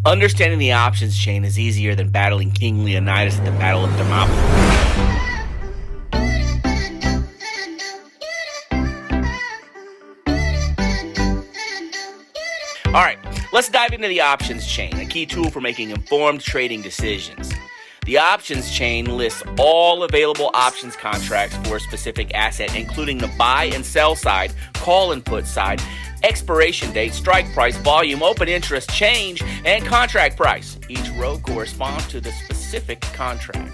Understanding the options chain is easier than battling King Leonidas at the Battle of Thermopylae. Alright, let's dive into the options chain, a key tool for making informed trading decisions. The options chain lists all available options contracts for a specific asset, including the buy and sell side, call and put side, expiration date, strike price, volume, open interest, change, and contract price. Each row corresponds to the specific contract.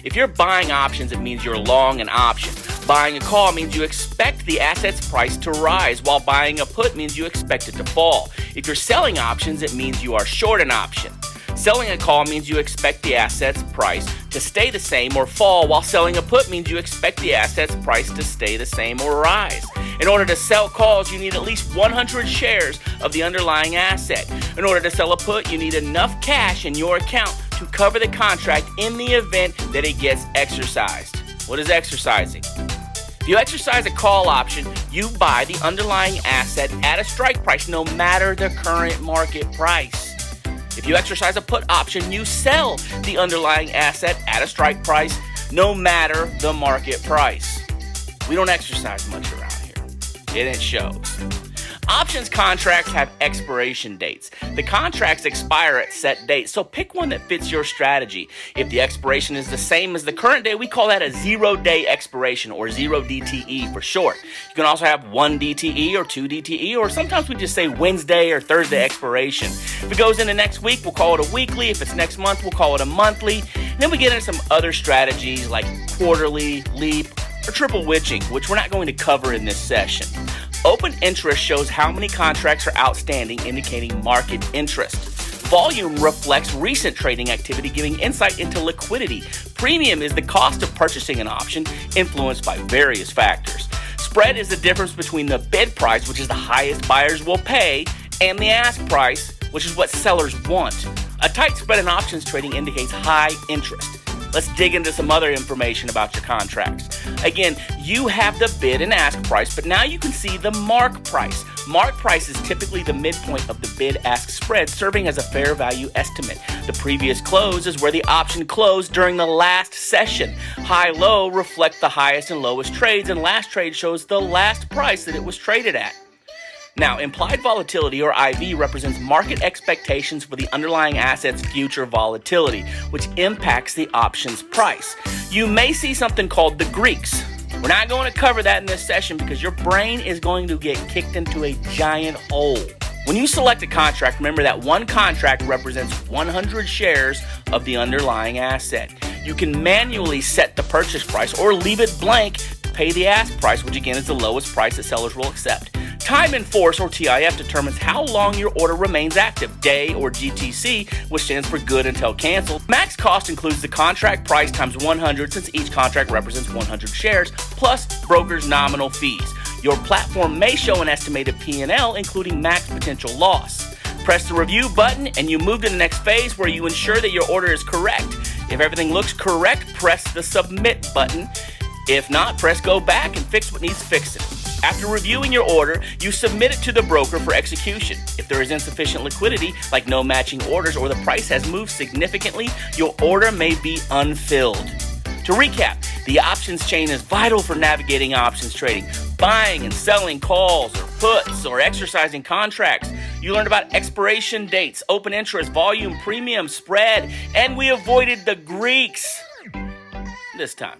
If you're buying options, it means you're long an option. Buying a call means you expect the asset's price to rise, while buying a put means you expect it to fall. If you're selling options, it means you are short an option. Selling a call means you expect the asset's price to stay the same or fall, while selling a put means you expect the asset's price to stay the same or rise. In order to sell calls, you need at least 100 shares of the underlying asset. In order to sell a put, you need enough cash in your account to cover the contract in the event that it gets exercised. What is exercising? If you exercise a call option, you buy the underlying asset at a strike price no matter the current market price. If you exercise a put option, you sell the underlying asset at a strike price no matter the market price. We don't exercise much around here, and it shows. Options contracts have expiration dates. The contracts expire at set dates, so pick one that fits your strategy. If the expiration is the same as the current day, we call that a 0-day expiration, or 0 DTE for short. You can also have 1 DTE or 2 DTE, or sometimes we just say Wednesday or Thursday expiration. If it goes into next week, we'll call it a weekly. If it's next month, we'll call it a monthly. And then we get into some other strategies like quarterly, leap, or triple witching, which we're not going to cover in this session. Open interest shows how many contracts are outstanding, indicating market interest. Volume reflects recent trading activity, giving insight into liquidity. Premium is the cost of purchasing an option, influenced by various factors. Spread is the difference between the bid price, which is the highest buyers will pay, and the ask price, which is what sellers want. A tight spread in options trading indicates high interest. Let's dig into some other information about your contracts. Again, you have the bid and ask price, but now you can see the mark price. Mark price is typically the midpoint of the bid-ask spread, serving as a fair value estimate. The previous close is where the option closed during the last session. High-low reflect the highest and lowest trades, and last trade shows the last price that it was traded at. Now, implied volatility, or IV, represents market expectations for the underlying asset's future volatility, which impacts the option's price. You may see something called the Greeks. We're not going to cover that in this session because your brain is going to get kicked into a giant hole. When you select a contract, remember that one contract represents 100 shares of the underlying asset. You can manually set the purchase price or leave it blank to pay the ask price, which again is the lowest price that sellers will accept. Time in force, or TIF, determines how long your order remains active, day or GTC, which stands for good until canceled. Max cost includes the contract price times 100, since each contract represents 100 shares, plus broker's nominal fees. Your platform may show an estimated P&L, including max potential loss. Press the review button, and you move to the next phase where you ensure that your order is correct. If everything looks correct, press the submit button. If not, press go back and fix what needs fixing. After reviewing your order, you submit it to the broker for execution. If there is insufficient liquidity, like no matching orders, or the price has moved significantly, your order may be unfilled. To recap, the options chain is vital for navigating options trading, buying and selling calls or puts, or exercising contracts. You learned about expiration dates, open interest, volume, premium, spread, and we avoided the Greeks this time.